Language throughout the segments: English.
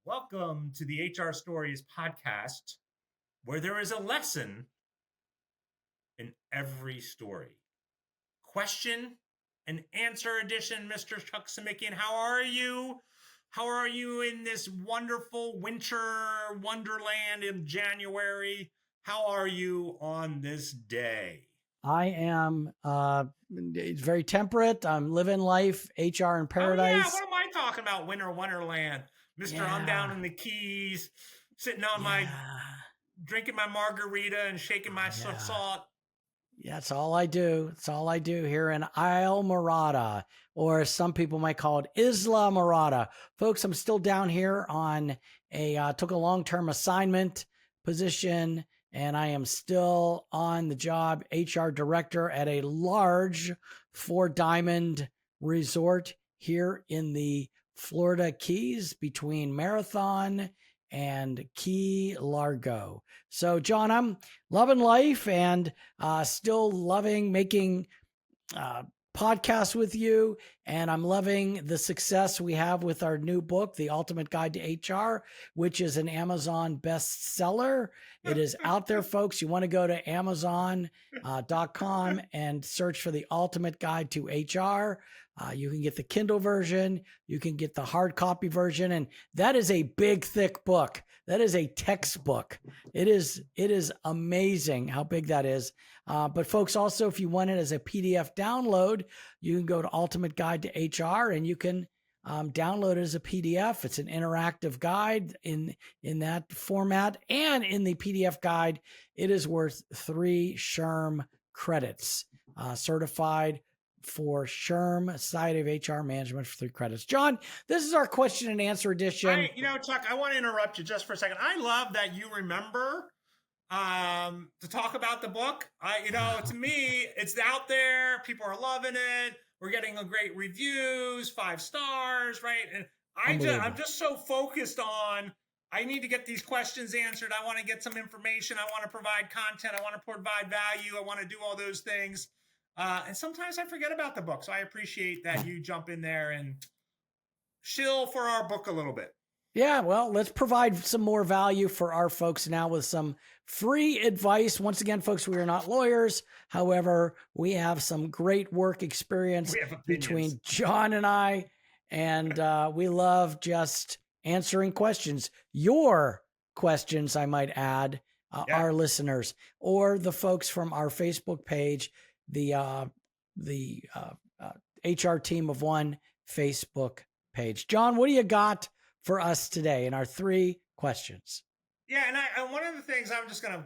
Welcome to the HR Stories podcast, where there is a lesson in every story. Question and answer edition, Mr. Chuck Samickian. How are you? How are you in this wonderful winter wonderland in January? How are you on this day? I am very temperate. I'm living life, HR in paradise. Oh yeah, what am I talking about? Winter wonderland. Mister, I'm down in the Keys, sitting on my, drinking my margarita and shaking my salt. Yeah, that's all I do. It's all I do here in Isle Morada, or some people might call it Isla Morada. Folks, I'm still down here on took a long-term assignment position, and I am still on the job, HR director at a large 4-diamond resort here in the Florida Keys between Marathon and Key Largo. So, John, I'm loving life and still loving making podcasts with you. And I'm loving the success we have with our new book, The Ultimate Guide to HR, which is an Amazon bestseller. It is out there, folks. You want to go to Amazon.com and search for The Ultimate Guide to HR. You can get the Kindle version. You can get the hard copy version. And that is a big, thick book. That is a textbook. It is amazing how big that is. But folks, also, if you want it as a PDF download, you can go to Ultimate Guide to HR and you can download it as a PDF. It's an interactive guide in that format. And in the PDF guide, it is worth 3 SHRM credits, certified for SHRM side of HR management for 3 credits. John, this is our question and answer edition. Chuck, I want to interrupt you just for a second. I love that you remember to talk about the book. To me, it's out there. People are loving it. We're getting great reviews, 5 stars, right? And I'm just so focused on, I need to get these questions answered. I want to get some information. I want to provide content. I want to provide value. I want to do all those things. And sometimes I forget about the book. So I appreciate that you jump in there and shill for our book a little bit. Yeah, well, let's provide some more value for our folks now with some free advice. Once again, folks, we are not lawyers. However, we have some great work experience between John and I, and we love just answering questions. Your questions, I might add, our listeners, or the folks from our Facebook page, the HR Team of One Facebook page. John, what do you got for us today in our 3 questions? Yeah, and one of the things I'm just going to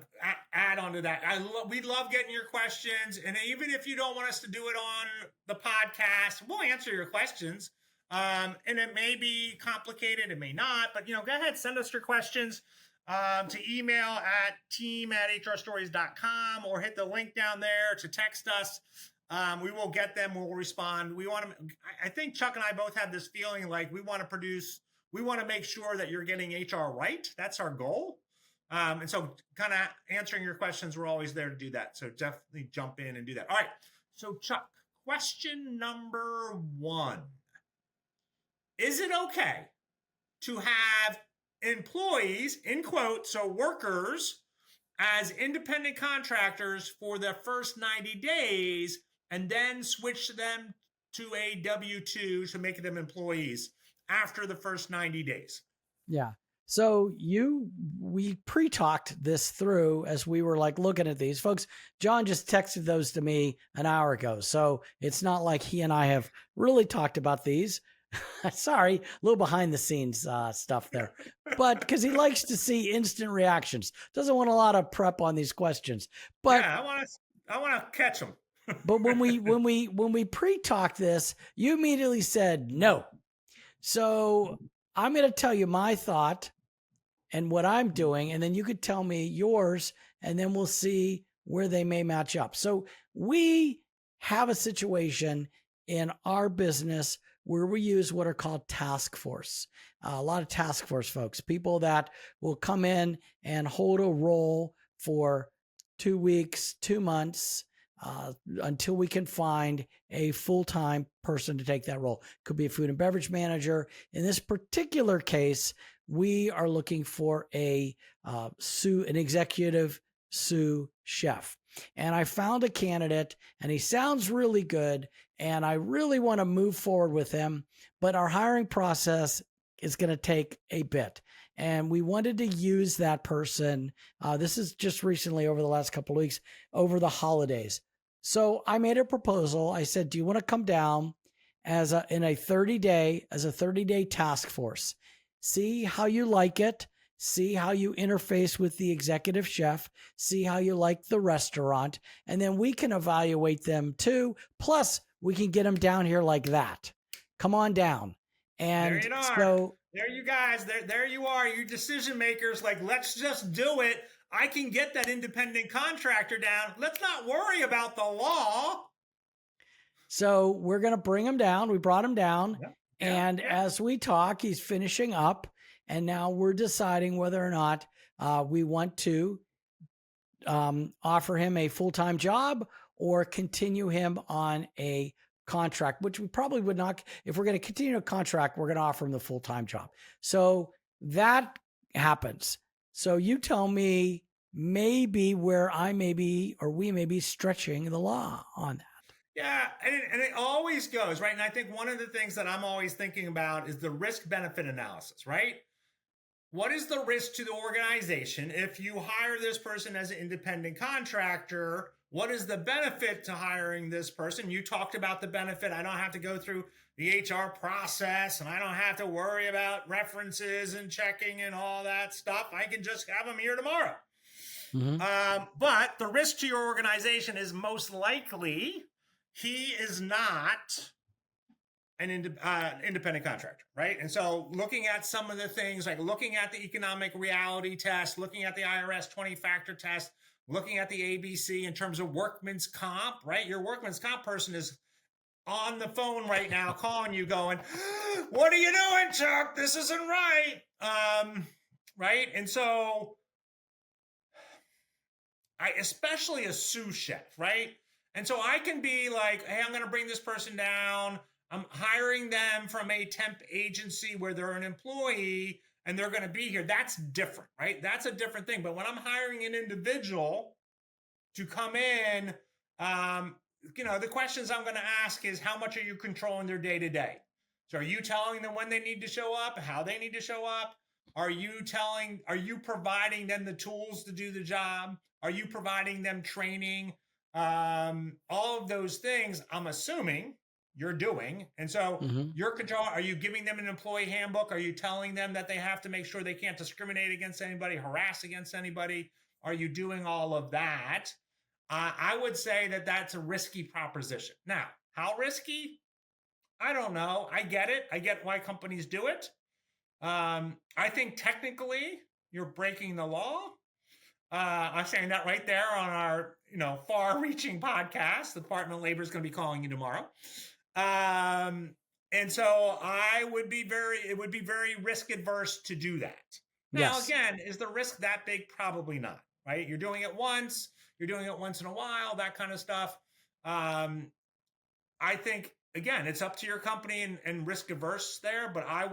add on to that, we love getting your questions, and even if you don't want us to do it on the podcast, we'll answer your questions. And it may be complicated, it may not, but go ahead, send us your questions to email at team@hrstories.com or hit the link down there to text us. We will get them. We'll respond. I think Chuck and I both have this feeling like we want to make sure that you're getting HR right. That's our goal. And so kind of answering your questions, we're always there to do that. So definitely jump in and do that. All right. So Chuck, question number 1. Is it okay to have employees, in quotes, so workers, as independent contractors for the first 90 days and then switch them to a W-2 to make them employees after the first 90 days? Yeah. So we pre-talked this through as we were looking at these folks. John just texted those to me an hour ago. So it's not like he and I have really talked about these. Sorry, a little behind the scenes stuff there, but because he likes to see instant reactions, doesn't want a lot of prep on these questions. But yeah, I want to catch them. But when we pre-talked this, you immediately said no. So I'm going to tell you my thought and what I'm doing, and then you could tell me yours, and then we'll see where they may match up. So we have a situation in our business where we use what are called task force. A lot of task force folks, people that will come in and hold a role for 2 weeks, 2 months, until we can find a full-time person to take that role. Could be a food and beverage manager. In this particular case, we are looking for an executive sous chef. And I found a candidate, and he sounds really good, and I really want to move forward with him, but our hiring process is going to take a bit. And we wanted to use that person. This is just recently, over the last couple of weeks, over the holidays. So I made a proposal. I said, do you want to come down in a 30-day task force? See how you like it. See how you interface with the executive chef, see how you like the restaurant, and then we can evaluate them too. Plus, we can get them down here like that. Come on down. And there you are. So there you guys, there you are, you decision makers. Like, let's just do it. I can get that independent contractor down. Let's not worry about the law. So we're going to bring him down. We brought him down. Yeah. As we talk, he's finishing up. And now we're deciding whether or not we want to offer him a full-time job or continue him on a contract, which we probably would not. If we're going to continue a contract, we're going to offer him the full-time job. So that happens. So you tell me maybe where I may be, or we may be stretching the law on that. Yeah, and it always goes, right? And I think one of the things that I'm always thinking about is the risk-benefit analysis, right? What is the risk to the organization if you hire this person as an independent contractor? What is the benefit to hiring this person? You talked about the benefit. I don't have to go through the HR process, and I don't have to worry about references and checking and all that stuff. I can just have them here tomorrow. Mm-hmm. But the risk to your organization is most likely he is not an independent contractor, right? And so looking at some of the things, like looking at the economic reality test, looking at the IRS 20-factor test, looking at the ABC in terms of workman's comp, right? Your workman's comp person is on the phone right now calling you going, what are you doing, Chuck? This isn't right. Right? And so especially a sous chef, right? And so I can be like, hey, I'm going to bring this person down. I'm hiring them from a temp agency where they're an employee and they're going to be here. That's different, right? That's a different thing. But when I'm hiring an individual to come in, the questions I'm going to ask is, how much are you controlling their day to day? So are you telling them when they need to show up, how they need to show up? Are you providing them the tools to do the job? Are you providing them training? All of those things, I'm assuming you're doing. And so your control, are you giving them an employee handbook? Are you telling them that they have to make sure they can't discriminate against anybody, harass against anybody? Are you doing all of that? I would say that that's a risky proposition. Now, how risky? I don't know. I get it. I get why companies do it. I think technically you're breaking the law. I'm saying that right there on our, far-reaching podcast. The Department of Labor is going to be calling you tomorrow. And so it would be very risk adverse to do that. Now, Again, is the risk that big? Probably not, right? You're doing it once in a while, that kind of stuff. I think, again, it's up to your company and risk averse there, but I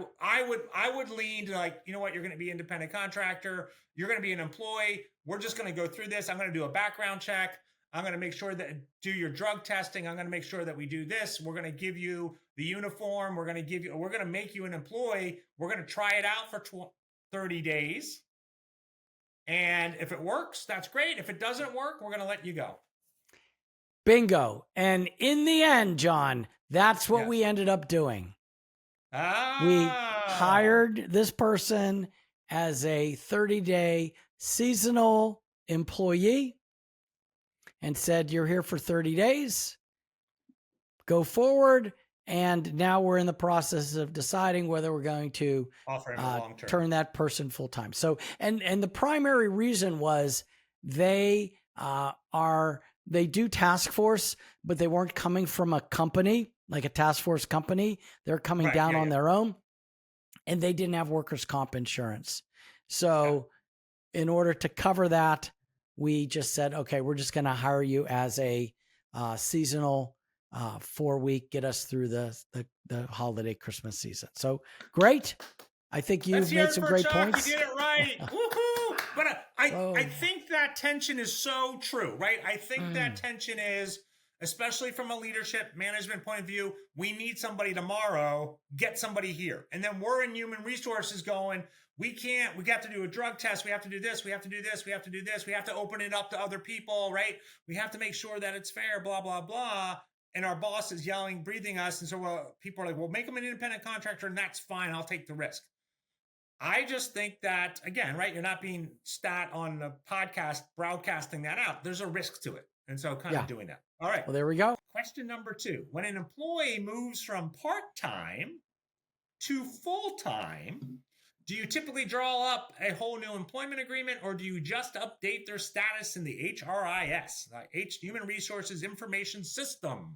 would lean to, like, you know what, you're going to be independent contractor. You're going to be an employee. We're just going to go through this. I'm going to do a background check. I'm going to make sure that do your drug testing. I'm going to make sure that we do this. We're going to give you the uniform. We're going to make you an employee. We're going to try it out for 30 days. And if it works, that's great. If it doesn't work, we're going to let you go. Bingo. And in the end, John, that's what we ended up doing. We hired this person as a 30-day seasonal employee and said, you're here for 30 days, go forward. And now we're in the process of deciding whether we're going to turn that person full time. So, and the primary reason was they do task force, but they weren't coming from a company, like a task force company. They're coming down on their own, and they didn't have workers' comp insurance. So in order to cover that, we just said, okay, we're just going to hire you as a seasonal 4-week, get us through the holiday Christmas season. So great. I think Let's you've hear made it some for great Chuck. points. You did it right. Woohoo! But I Oh. think that tension is so true, right? I think that Mm. tension is, especially from a leadership management point of view, we need somebody tomorrow, get somebody here. And then we're in human resources going, we got to do a drug test. We have to do this. We have to do this. We have to do this. We have to open it up to other people, right? We have to make sure that it's fair, blah, blah, blah. And our boss is yelling, breathing us. And so people are like, well, make them an independent contractor and that's fine. I'll take the risk. I just think that, again, right, you're not being stat on the podcast, broadcasting that out. There's a risk to it. And so kind of doing that. All right. Well, there we go. Question number 2. When an employee moves from part-time to full-time, do you typically draw up a whole new employment agreement, or do you just update their status in the HRIS, Human Resources Information System?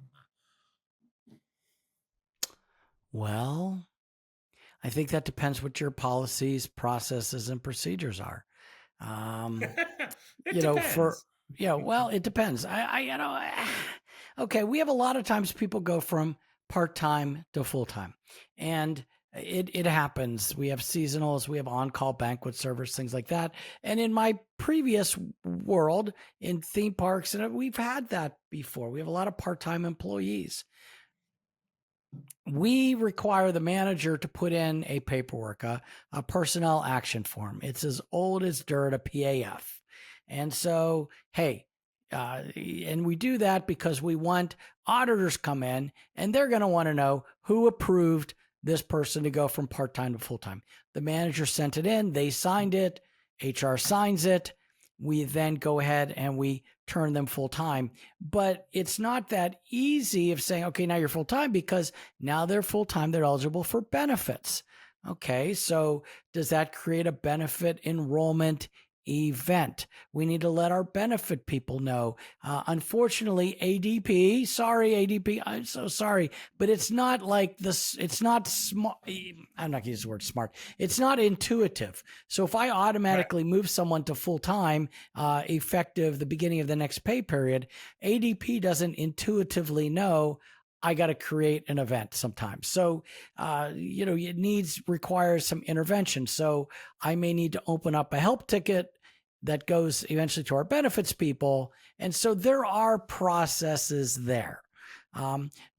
Well, I think that depends what your policies, processes, and procedures are. It you know, depends. well, it depends. Okay, we have a lot of times people go from part-time to full-time, and it happens. We have seasonals, we have on-call banquet servers, things like that. And in my previous world in theme parks, and we've had that before. We have a lot of part-time employees. We require the manager to put in a paperwork, a personnel action form. It's as old as dirt, a PAF. And so, hey, and we do that because we want auditors come in and they're going to want to know who approved this person to go from part-time to full-time. The manager sent it in, they signed it, HR signs it. We then go ahead and we turn them full-time. But it's not that easy of saying, okay, now you're full-time, because now they're full-time, they're eligible for benefits. Okay, so does that create a benefit enrollment event? We need to let our benefit people know. Unfortunately, ADP, sorry, ADP, I'm so sorry, but it's not like this, it's not smart. I'm not going to use the word smart. It's not intuitive. So if I automatically move someone to full-time, effective the beginning of the next pay period, ADP doesn't intuitively know I got to create an event sometimes. So, it requires some intervention. So I may need to open up a help ticket that goes eventually to our benefits people. And so there are processes there.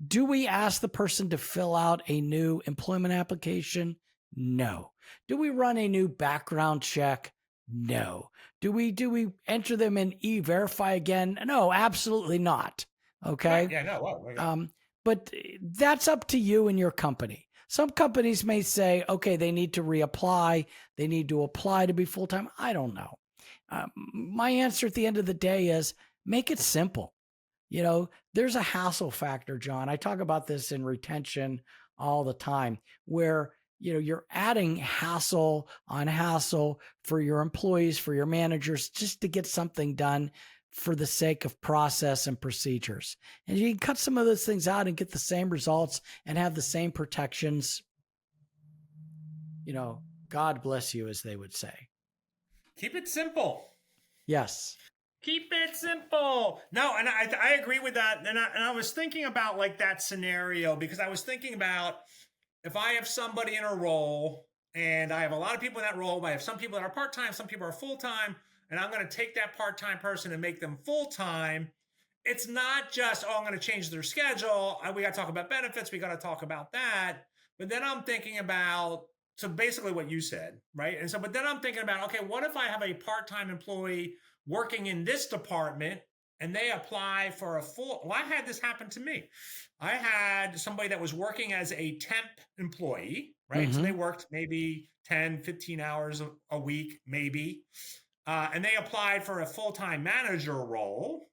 Do we ask the person to fill out a new employment application? No. Do we run a new background check? No. Do we enter them in E-Verify again? No, absolutely not. Okay. Right. Yeah, no. Well, but that's up to you and your company. Some companies may say, okay, they need to reapply. They need to apply to be full-time. I don't know. My answer at the end of the day is make it simple. There's a hassle factor, John. I talk about this in retention all the time, where you're adding hassle on hassle for your employees, for your managers, just to get something done for the sake of process and procedures. And you can cut some of those things out and get the same results and have the same protections. God bless you, as they would say. Keep it simple. Yes. Keep it simple. No, and I agree with that. And I was thinking about like that scenario, because I was thinking about if I have somebody in a role and I have a lot of people in that role, I have some people that are part-time, some people are full-time, and I'm going to take that part-time person and make them full-time. It's not just, I'm going to change their schedule. We got to talk about benefits. We got to talk about that. But then I'm thinking about, so basically what you said, right? And so, but then I'm thinking about, okay, what if I have a part-time employee working in this department and they apply for a full, well, I had this happen to me. I had somebody that was working as a temp employee, right? Mm-hmm. So they worked maybe 10, 15 hours a week, maybe. And they applied for a full-time manager role.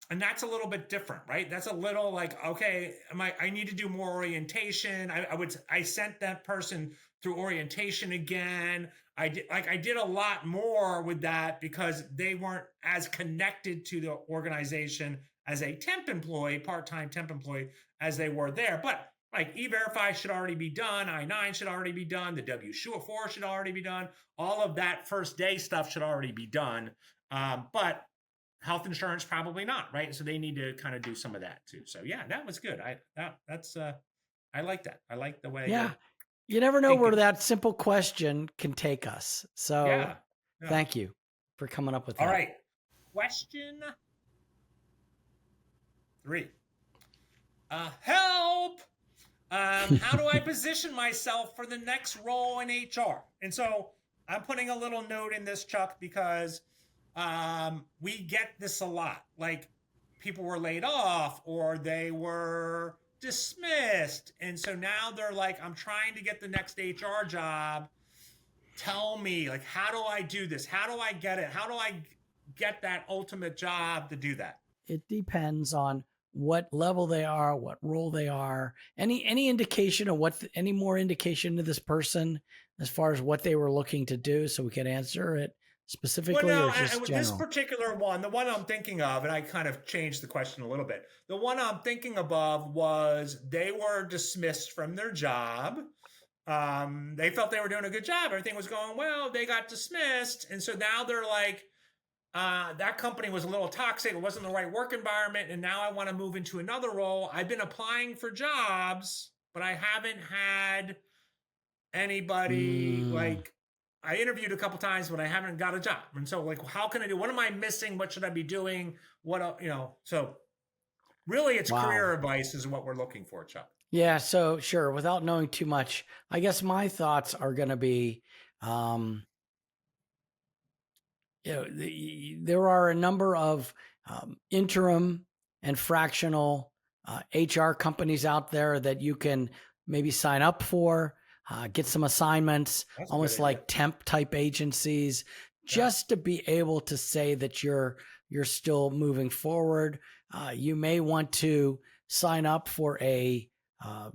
And that's a little bit different, right? That's a little like, okay, I need to do more orientation. I sent that person through orientation again. I did a lot more with that because they weren't as connected to the organization as a temp employee, part-time temp employee, as they were there. But like E-Verify should already be done. I-9 should already be done. The W-4 should already be done. All of that first day stuff should already be done. But health insurance, probably not, right? So they need to kind of do some of that too. So yeah, that was good. I I like that. I like the way Yeah. you're You never know where thinking. that simple question can take us. So Yeah. Yeah. thank you for coming up with All that. right. Question 3. Help. How do I position myself for the next role in HR? And so I'm putting a little note in this, Chuck, because we get this a lot. Like people were laid off or they were dismissed. And so now they're like, I'm trying to get the next HR job. Tell me, like, how do I do this? How do I get it? How do I get that ultimate job to do that? It depends on what level they are, what role they are. Any indication of any more indication to this person as far as what they were looking to do, so we can answer it Well, specifically no, or just this general. particular one, the one I'm thinking of, and I kind of changed the question a little bit. The one I'm thinking of was they were dismissed from their job. They felt they were doing a good job. Everything was going well. They got dismissed. And so now they're like, that company was a little toxic. It wasn't the right work environment. And now I want to move into another role. I've been applying for jobs, but I haven't had anybody Mm, like I interviewed a couple times, but I haven't got a job. And so like, how can I do? What am I missing? What should I be doing? So really it's wow. career advice is what we're looking for, Chuck. Yeah, so sure, without knowing too much, I guess my thoughts are going to be um, there are a number of interim and fractional HR companies out there that you can maybe sign up for, get some assignments, That's a good almost idea. like temp type agencies, Yeah. just to be able to say that you're still moving forward. You may want to sign up for uh, a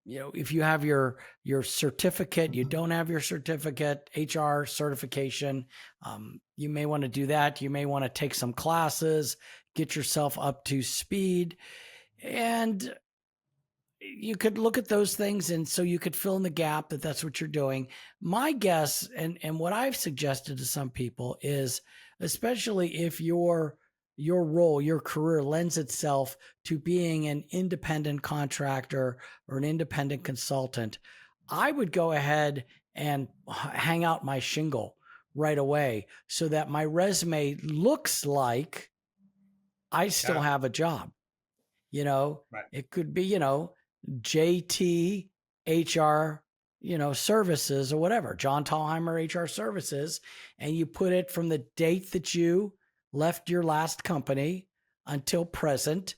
if you have your certificate, you don't have your certificate, HR certification, you may want to do that. You may want to take some classes, get yourself up to speed, and you could look at those things, and so you could fill in the gap that's what you're doing. My guess, and what I've suggested to some people is, especially if your role, your career lends itself to being an independent contractor or an independent consultant, I would go ahead and hang out my shingle right away so that my resume looks like I still Yeah. have a job. Right. It could be, JT HR, services or whatever, John Tallheimer HR services. And you put it from the date that you left your last company until present.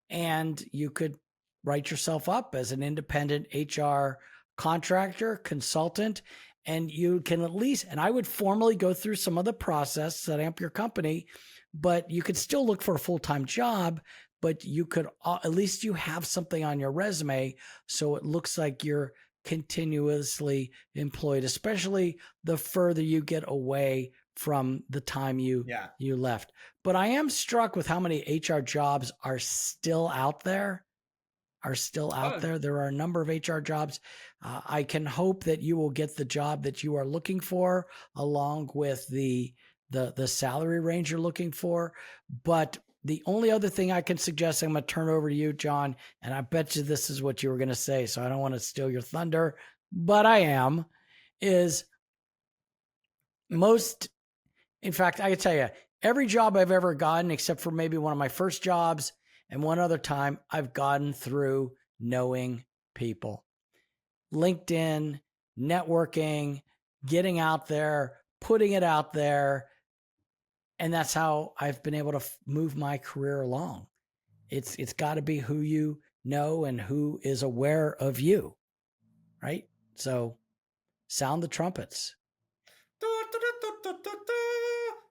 And you could write yourself up as an independent HR contractor, consultant, and you can at least, and I would formally go through some of the process, setting up your company, but you could still look for a full-time job, but you could at least you have something on your resume so it looks like you're continuously employed, especially the further you get away from the time you Yeah. you left. But I am struck with how many HR jobs are still out there. Oh, There are a number of HR jobs. I can hope that you will get the job that you are looking for, along with the salary range you're looking for. But the only other thing I can suggest, I'm going to turn over to you, John, and I bet you this is what you were going to say, so I don't want to steal your thunder, but I am, is most, in fact, I can tell you, every job I've ever gotten, except for maybe one of my first jobs and one other time, I've gotten through knowing people. LinkedIn, networking, getting out there, putting it out there. And that's how I've been able to move my career along. It's got to be who you know and who is aware of you, right? So sound the trumpets.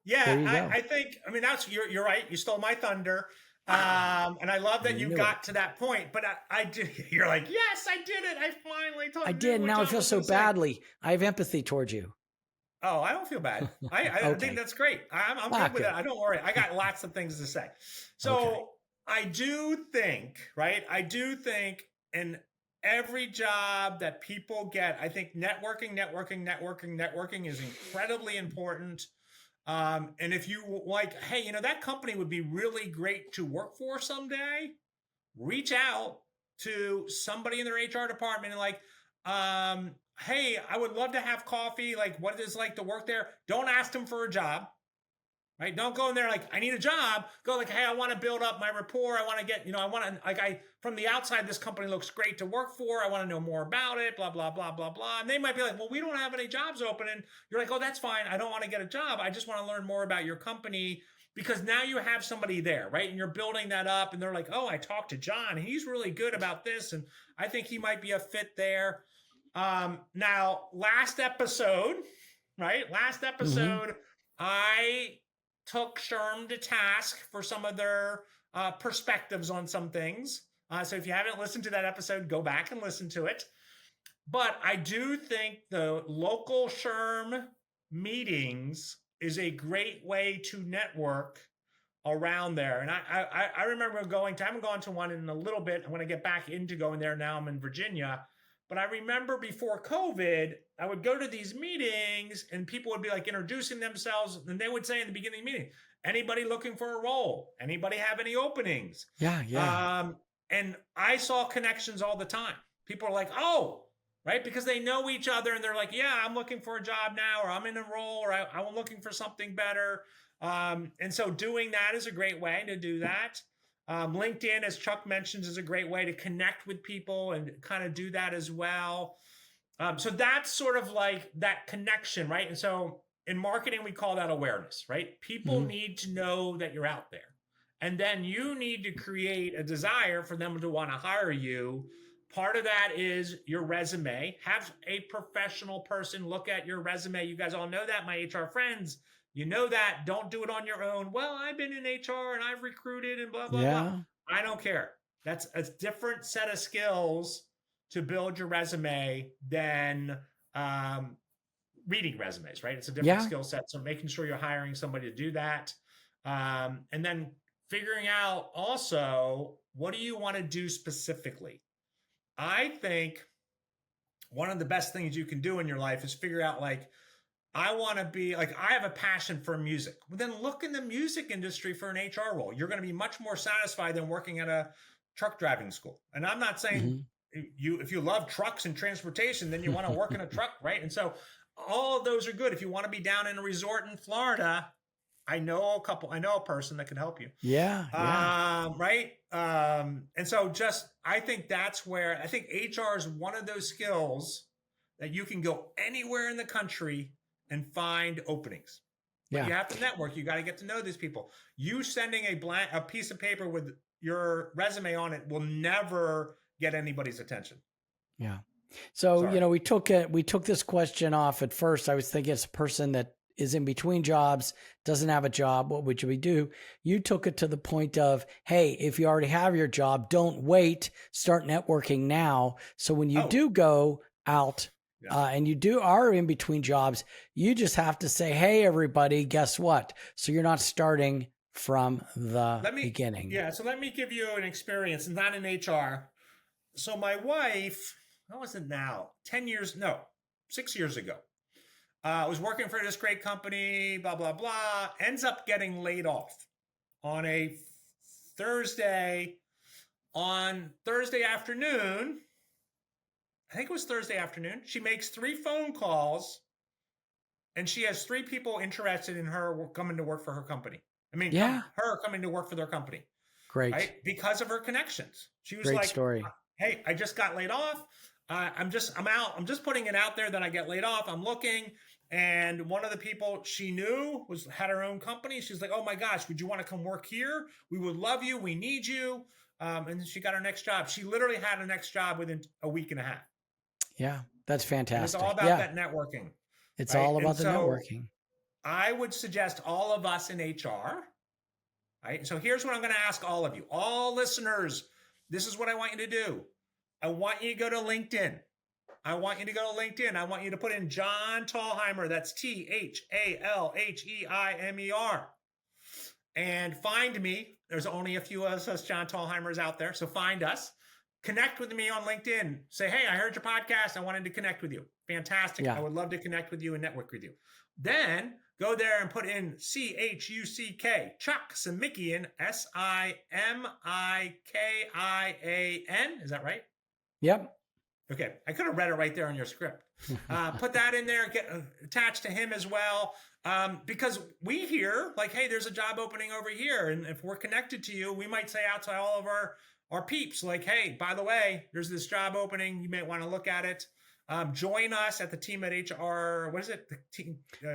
yeah, There you go. I think I mean that's you're right. You stole my thunder. And I love I that you knew it. got to that point. But I do. You're like, yes, I did it. I finally I knew did. what Now I John feel was so going to say. badly. I have empathy towards you. Oh, I don't feel bad. I think Okay. that's great. I'm Ah, good with that. good. I don't worry. I got lots of things to say. Okay. So I do think, right? I do think in every job that people get, I think networking is incredibly important. And if you like, hey, that company would be really great to work for someday, reach out to somebody in their HR department and like, hey, I would love to have coffee. Like, what is it like to work there? Don't ask them for a job. Right? Don't go in there like, I need a job. Go like, hey, I want to build up my rapport. I want to get, I want to, from the outside, this company looks great to work for. I want to know more about it, blah, blah, blah, blah, blah. And they might be like, well, we don't have any jobs open. And you're like, oh, that's fine. I don't want to get a job. I just want to learn more about your company, because now you have somebody there, right? And you're building that up and they're like, oh, I talked to John. He's really good about this. And I think he might be a fit there. Now, last episode, right? Last episode, I took SHRM to task for some of their perspectives on some things. So if you haven't listened to that episode, go back and listen to it. But I do think the local SHRM meetings is a great way to network around there. And I remember I haven't gone to one in a little bit. I'm going to get back into going there now. I'm in Virginia. But I remember before COVID, I would go to these meetings and people would be like introducing themselves. And they would say in the beginning of the meeting, anybody looking for a role? Anybody have any openings? Yeah. And I saw connections all the time. People are like, oh, right? Because they know each other and they're like, yeah, I'm looking for a job now, or I'm in a role, or I'm looking for something better. And so doing that is a great way to do that. LinkedIn, as Chuck mentions, is a great way to connect with people and kind of do that as well. So that's sort of like that connection, right? And so in marketing, we call that awareness, right? People need to know that you're out there. And then you need to create a desire for them to want to hire you. Part of that is your resume. Have a professional person look at your resume. You guys all know that, my HR friends. You know that. Don't do it on your own. Well, I've been in HR and I've recruited and blah, blah, blah. I don't care. That's a different set of skills to build your resume than reading resumes, right? It's a different skill set. So making sure you're hiring somebody to do that. And then figuring out also, what do you want to do specifically? I think one of the best things you can do in your life is figure out like, I want to be like, I have a passion for music. Well, then look in the music industry for an HR role. You're going to be much more satisfied than working at a truck driving school. And I'm not saying if you love trucks and transportation, then you want to work in a truck, right? And so all of those are good. If you want to be down in a resort in Florida, I know a person that can help you. Right. And so I think that's where I think HR is one of those skills that you can go anywhere in the country and find openings. But you have to network. You got to get to know these people. You sending a piece of paper with your resume on it will never get anybody's attention. Yeah. So, we took this question off at first. I was thinking it's a person that is in between jobs, doesn't have a job. What would we do? You took it to the point of, hey, if you already have your job, don't wait, start networking now. So when you do go out, and you are in between jobs, you just have to say, hey, everybody, guess what? So you're not starting from the beginning. Yeah. So let me give you an experience, not in HR. So my wife, how was it now? 6 years ago, was working for this great company, blah, blah, blah, ends up getting laid off on a Thursday. On Thursday afternoon, I think it was Thursday afternoon, she makes 3 phone calls and she has 3 people interested in her coming to work for her company. Her coming to work for their company. Great. Right? Because of her connections. She was Great story. Hey, I just got laid off. I'm out. I'm just putting it out there that I get laid off. I'm looking. And one of the people she knew had her own company. She's like, oh my gosh, would you want to come work here? We would love you. We need you. And then she got her next job. She literally had her next job within a week and a half. Yeah, that's fantastic. And it's all about that networking. It's all about the networking. I would suggest all of us in HR, right? So here's what I'm going to ask all of you, all listeners. This is what I want you to do. I want you to go to LinkedIn. I want you to put in John Thalheimer. That's THALHEIMER. And find me. There's only a few of us John Thalheimers out there. So find us. Connect with me on LinkedIn. Say, hey, I heard your podcast. I wanted to connect with you. Fantastic. I would love to connect with you and network with you. Then Go there and put in CHUCK, Chuck Simikian, Simikian. Is that right? Yep. Okay, I could have read it right there on your script. Put that in there, get attached to him as well. Because we hear like, hey, there's a job opening over here. And if we're connected to you, we might say out to all of our peeps, like, hey, by the way, there's this job opening. You may want to look at it. Join us at the team at HR. What is it? The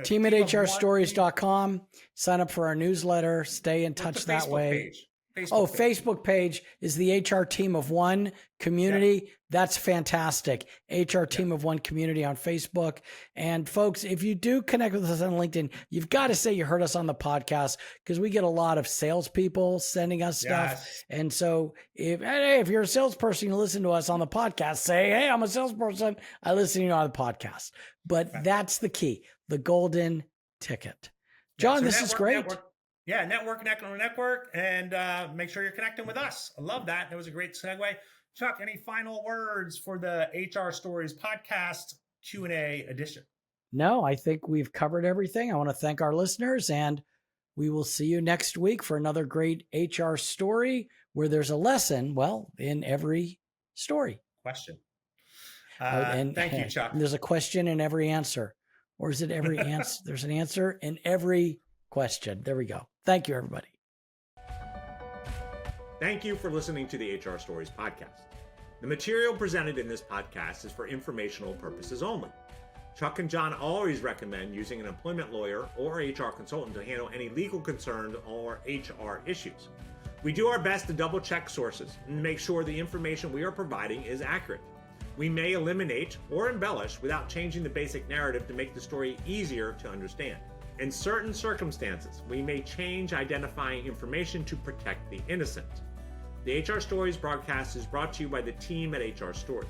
team at HRstories.com. Sign up for our newsletter. Stay in touch that way. Facebook page is the HR Team of One community. Yep. That's fantastic. HR Team of One community on Facebook. And folks, if you do connect with us on LinkedIn, you've got to say you heard us on the podcast, because we get a lot of salespeople sending us stuff. Yes. And so if you're a salesperson, you listen to us on the podcast, say, hey, I'm a salesperson, I listen to you on the podcast. But that's the key, the golden ticket. John, this is great. Yeah, network, and make sure you're connecting with us. I love that. That was a great segue. Chuck, any final words for the HR Stories podcast Q&A edition? No, I think we've covered everything. I want to thank our listeners, and we will see you next week for another great HR story where there's a lesson, well, in every story. Question. And thank you, Chuck. There's a question in every answer. Or is it every answer? There's an answer in every question. There we go. Thank you, everybody. Thank you for listening to the HR Stories podcast. The material presented in this podcast is for informational purposes only. Chuck and John always recommend using an employment lawyer or HR consultant to handle any legal concerns or HR issues. We do our best to double check sources and make sure the information we are providing is accurate. We may eliminate or embellish without changing the basic narrative to make the story easier to understand. In certain circumstances, we may change identifying information to protect the innocent. The HR Stories broadcast is brought to you by the team at HR Stories.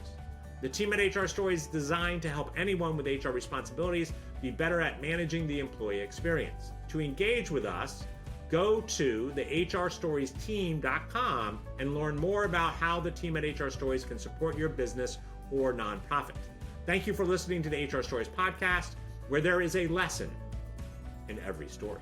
The team at HR Stories is designed to help anyone with HR responsibilities be better at managing the employee experience. To engage with us, go to the HRStoriesTeam.com and learn more about how the team at HR Stories can support your business or nonprofit. Thank you for listening to the HR Stories podcast, where there is a lesson in every story.